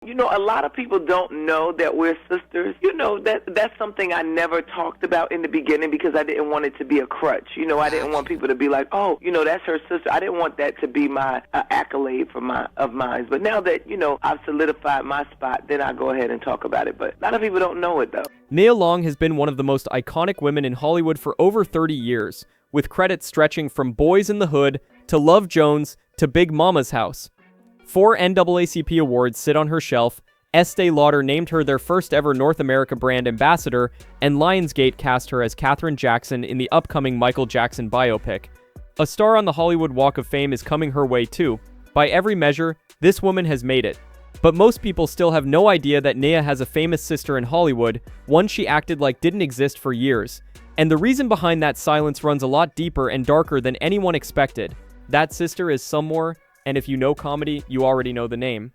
You know, a lot of people don't know that we're sisters. You know, that's something I never talked about in the beginning because I didn't want it to be a crutch. You know, I didn't want people to be like, oh, you know, that's her sister. I didn't want that to be my accolade of mine. But now that, you know, I've solidified my spot, then I go ahead and talk about it. But a lot of people don't know it, though. Nia Long has been one of the most iconic women in Hollywood for over 30 years, with credits stretching from Boys in the Hood to Love Jones to Big Mama's House. 4 NAACP awards sit on her shelf, Estee Lauder named her their first ever North America brand ambassador, and Lionsgate cast her as Katherine Jackson in the upcoming Michael Jackson biopic. A star on the Hollywood Walk of Fame is coming her way too. By every measure, this woman has made it. But most people still have no idea that Nia has a famous sister in Hollywood, one she acted like didn't exist for years. And the reason behind that silence runs a lot deeper and darker than anyone expected. That sister is Sommore, and if you know comedy, you already know the name.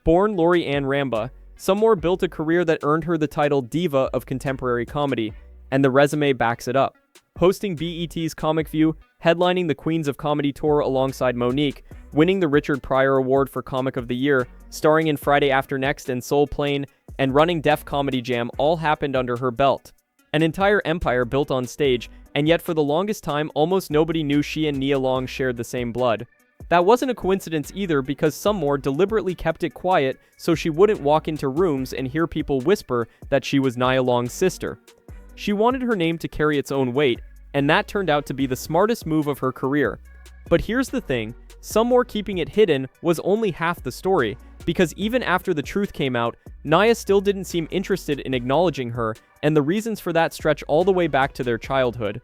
Born Lori Ann Ramba, Sommore built a career that earned her the title Diva of Contemporary Comedy, and the resume backs it up. Hosting BET's Comic View, headlining the Queens of Comedy tour alongside Monique, winning the Richard Pryor Award for Comic of the Year, starring in Friday After Next and Soul Plane, and running Def Comedy Jam all happened under her belt. An entire empire built on stage, and yet for the longest time, almost nobody knew she and Nia Long shared the same blood. That wasn't a coincidence either because Sommore deliberately kept it quiet so she wouldn't walk into rooms and hear people whisper that she was Nia Long's sister. She wanted her name to carry its own weight, and that turned out to be the smartest move of her career. But here's the thing, Sommore keeping it hidden was only half the story, because even after the truth came out, Nia still didn't seem interested in acknowledging her, and the reasons for that stretch all the way back to their childhood.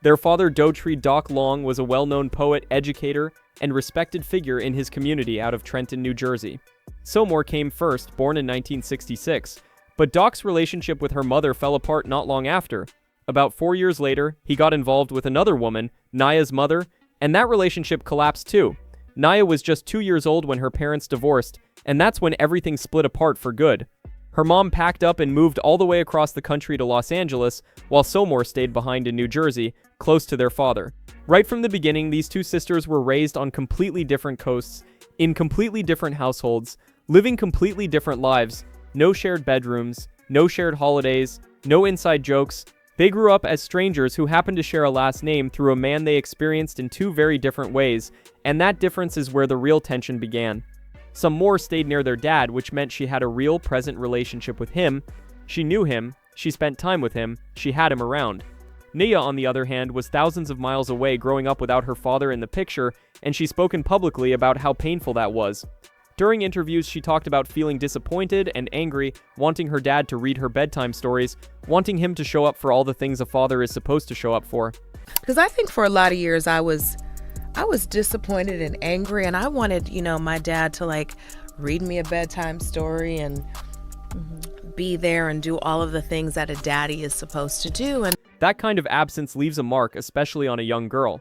Their father, Doughtry Doc Long, was a well-known poet, educator, and respected figure in his community out of Trenton, New Jersey. Sommore came first, born in 1966, but Doc's relationship with her mother fell apart not long after. About 4 years later, he got involved with another woman, Nia's mother, and that relationship collapsed too. Nia was just 2 years old when her parents divorced, and that's when everything split apart for good. Her mom packed up and moved all the way across the country to Los Angeles, while Sommore stayed behind in New Jersey, close to their father. Right from the beginning, these two sisters were raised on completely different coasts, in completely different households, living completely different lives, no shared bedrooms, no shared holidays, no inside jokes. They grew up as strangers who happened to share a last name through a man they experienced in two very different ways, and that difference is where the real tension began. Sommore stayed near their dad, which meant she had a real, present relationship with him. She knew him, she spent time with him, she had him around. Nia, on the other hand, was thousands of miles away growing up without her father in the picture, and she's spoken publicly about how painful that was. During interviews, she talked about feeling disappointed and angry, wanting her dad to read her bedtime stories, wanting him to show up for all the things a father is supposed to show up for. Because I think for a lot of years I was disappointed and angry, and I wanted, my dad to read me a bedtime story and be there and do all of the things that a daddy is supposed to do. And that kind of absence leaves a mark, especially on a young girl.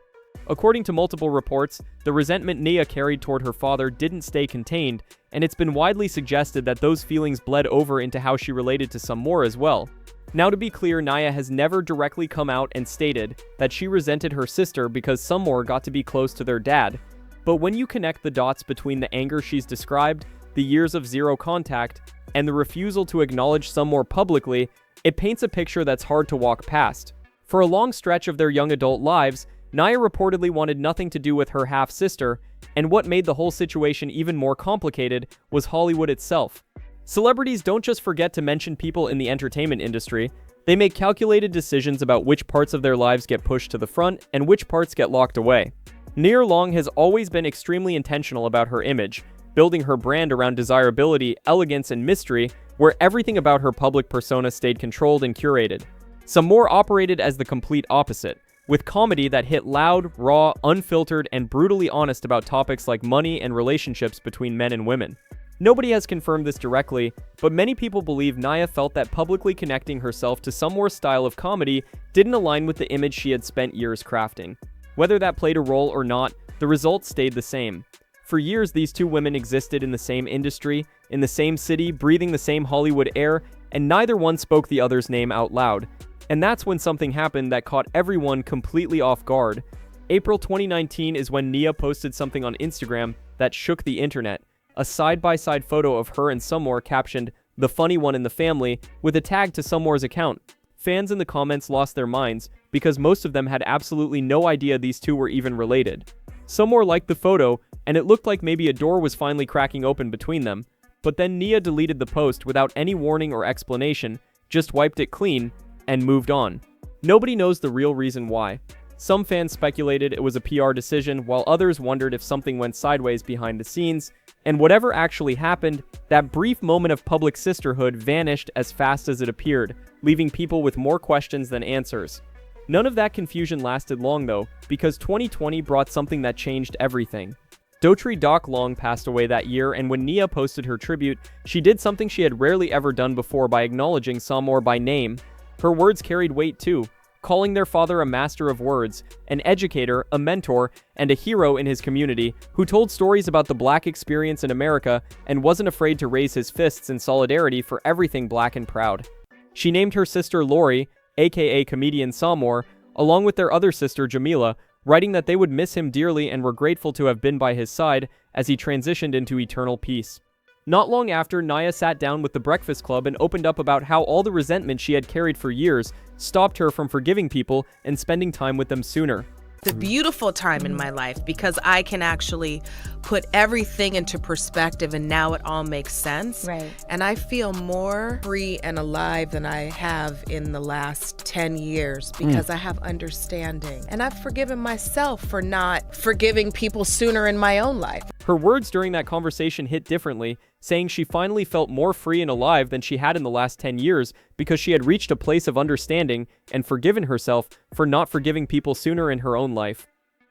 According to multiple reports, the resentment Nia carried toward her father didn't stay contained, and it's been widely suggested that those feelings bled over into how she related to Sommore as well. Now, to be clear, Nia has never directly come out and stated that she resented her sister because Sommore got to be close to their dad. But when you connect the dots between the anger she's described, the years of zero contact, and the refusal to acknowledge Sommore publicly, it paints a picture that's hard to walk past. For a long stretch of their young adult lives, Nia reportedly wanted nothing to do with her half-sister, and what made the whole situation even more complicated was Hollywood itself. Celebrities don't just forget to mention people in the entertainment industry, they make calculated decisions about which parts of their lives get pushed to the front and which parts get locked away. Nia Long has always been extremely intentional about her image, building her brand around desirability, elegance, and mystery, where everything about her public persona stayed controlled and curated. Sommore operated as the complete opposite, with comedy that hit loud, raw, unfiltered, and brutally honest about topics like money and relationships between men and women. Nobody has confirmed this directly, but many people believe Nia felt that publicly connecting herself to Sommore's style of comedy didn't align with the image she had spent years crafting. Whether that played a role or not, the results stayed the same. For years, these two women existed in the same industry, in the same city, breathing the same Hollywood air, and neither one spoke the other's name out loud. And that's when something happened that caught everyone completely off guard. April 2019 is when Nia posted something on Instagram that shook the internet. a side-by-side photo of her and Sommore captioned, "The funny one in the family," with a tag to Sommore's account. Fans in the comments lost their minds, because most of them had absolutely no idea these two were even related. Sommore liked the photo, and it looked like maybe a door was finally cracking open between them, but then Nia deleted the post without any warning or explanation, just wiped it clean, and moved on. Nobody knows the real reason why. Some fans speculated it was a PR decision, while others wondered if something went sideways behind the scenes, and whatever actually happened, that brief moment of public sisterhood vanished as fast as it appeared, leaving people with more questions than answers. None of that confusion lasted long though, because 2020 brought something that changed everything. Doughtry Long passed away that year, and when Nia posted her tribute, she did something she had rarely ever done before by acknowledging Sommore by name. Her words carried weight too, calling their father a master of words, an educator, a mentor, and a hero in his community, who told stories about the Black experience in America and wasn't afraid to raise his fists in solidarity for everything Black and proud. She named her sister Lori, aka comedian Sommore, along with their other sister Jamila, writing that they would miss him dearly and were grateful to have been by his side as he transitioned into eternal peace. Not long after, Nia sat down with the Breakfast Club and opened up about how all the resentment she had carried for years stopped her from forgiving people and spending time with them sooner. The beautiful time in my life, because I can actually put everything into perspective and now it all makes sense. Right. And I feel more free and alive than I have in the last 10 years because I have understanding. And I've forgiven myself for not forgiving people sooner in my own life. Her words during that conversation hit differently, saying she finally felt more free and alive than she had in the last 10 years because she had reached a place of understanding and forgiven herself for not forgiving people sooner in her own life.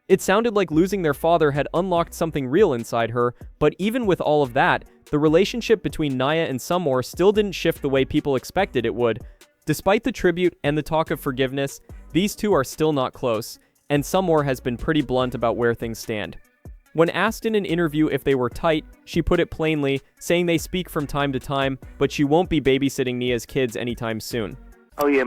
It sounded like losing their father had unlocked something real inside her, but even with all of that, the relationship between Nia and Sommore still didn't shift the way people expected it would. Despite the tribute and the talk of forgiveness, these two are still not close, and Sommore has been pretty blunt about where things stand. When asked in an interview if they were tight, she put it plainly, saying they speak from time to time, but she won't be babysitting Nia's kids anytime soon. Oh yeah,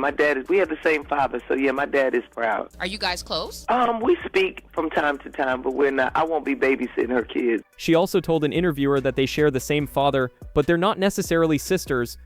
we have the same father, so yeah, my dad is proud. Are you guys close? We speak from time to time, but I won't be babysitting her kids. She also told an interviewer that they share the same father, but they're not necessarily sisters.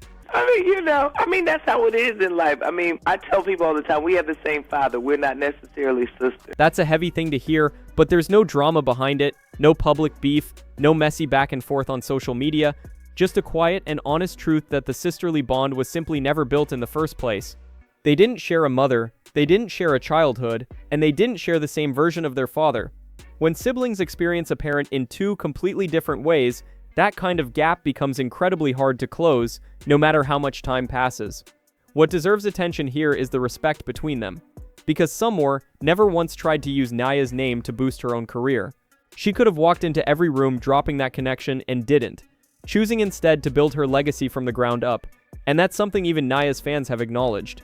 That's how it is in life. I tell people all the time, we have the same father. We're not necessarily sisters. That's a heavy thing to hear, but there's no drama behind it, no public beef, no messy back and forth on social media, just a quiet and honest truth that the sisterly bond was simply never built in the first place. They didn't share a mother, they didn't share a childhood, and they didn't share the same version of their father. When siblings experience a parent in two completely different ways, that kind of gap becomes incredibly hard to close, no matter how much time passes. What deserves attention here is the respect between them, because Sommore never once tried to use Nia's name to boost her own career. She could have walked into every room dropping that connection and didn't, choosing instead to build her legacy from the ground up, and that's something even Nia's fans have acknowledged.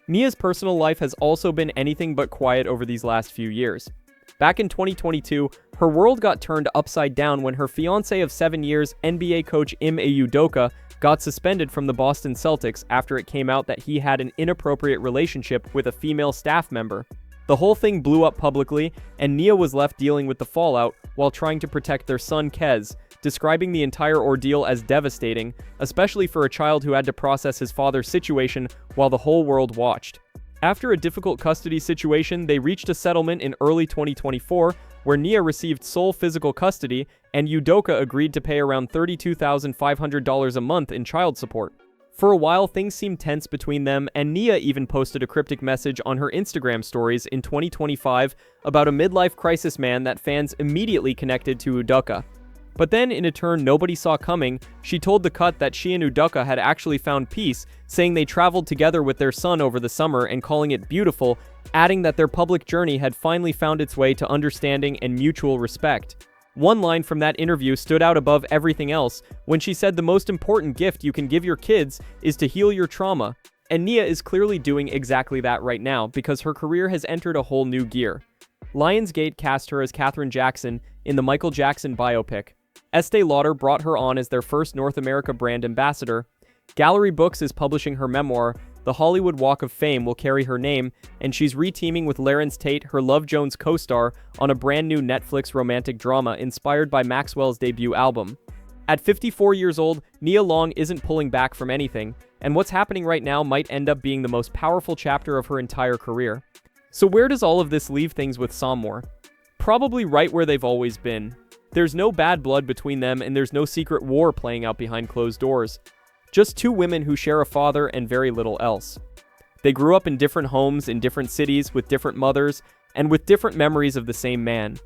Nia's personal life has also been anything but quiet over these last few years. Back in 2022, her world got turned upside down when her fiancé of 7 years, NBA coach Ime Udoka, got suspended from the Boston Celtics after it came out that he had an inappropriate relationship with a female staff member. The whole thing blew up publicly, and Nia was left dealing with the fallout while trying to protect their son Kez, describing the entire ordeal as devastating, especially for a child who had to process his father's situation while the whole world watched. After a difficult custody situation, they reached a settlement in early 2024 where Nia received sole physical custody and Udoka agreed to pay around $32,500 a month in child support. For a while, things seemed tense between them, and Nia even posted a cryptic message on her Instagram stories in 2025 about a midlife crisis man that fans immediately connected to Udoka. But then, in a turn nobody saw coming, she told The Cut that she and Udoka had actually found peace, saying they traveled together with their son over the summer and calling it beautiful, adding that their public journey had finally found its way to understanding and mutual respect. One line from that interview stood out above everything else when she said the most important gift you can give your kids is to heal your trauma. And Nia is clearly doing exactly that right now because her career has entered a whole new gear. Lionsgate cast her as Katherine Jackson in the Michael Jackson biopic. Estee Lauder brought her on as their first North America brand ambassador. Gallery Books is publishing her memoir. The Hollywood Walk of Fame will carry her name, and she's re-teaming with Larenz Tate, her Love Jones co-star, on a brand new Netflix romantic drama inspired by Maxwell's debut album. At 54 years old, Nia Long isn't pulling back from anything, and what's happening right now might end up being the most powerful chapter of her entire career. So where does all of this leave things with Sommore? Probably right where they've always been. There's no bad blood between them, and there's no secret war playing out behind closed doors. Just two women who share a father and very little else. They grew up in different homes in different cities with different mothers and with different memories of the same man.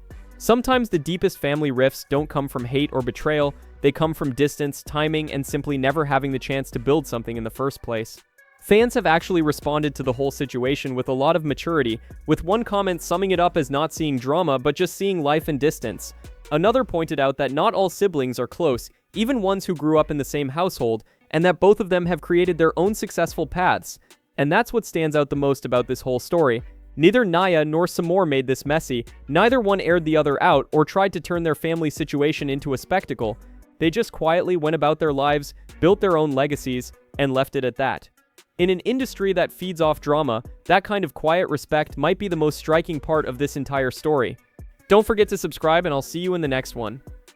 Sometimes the deepest family rifts don't come from hate or betrayal, they come from distance, timing, and simply never having the chance to build something in the first place. Fans have actually responded to the whole situation with a lot of maturity, with one comment summing it up as not seeing drama but just seeing life and distance. Another pointed out that not all siblings are close, even ones who grew up in the same household, and that both of them have created their own successful paths. And that's what stands out the most about this whole story. Neither Nia nor Sommore made this messy, neither one aired the other out or tried to turn their family situation into a spectacle. They just quietly went about their lives, built their own legacies, and left it at that. In an industry that feeds off drama, that kind of quiet respect might be the most striking part of this entire story. Don't forget to subscribe, and I'll see you in the next one.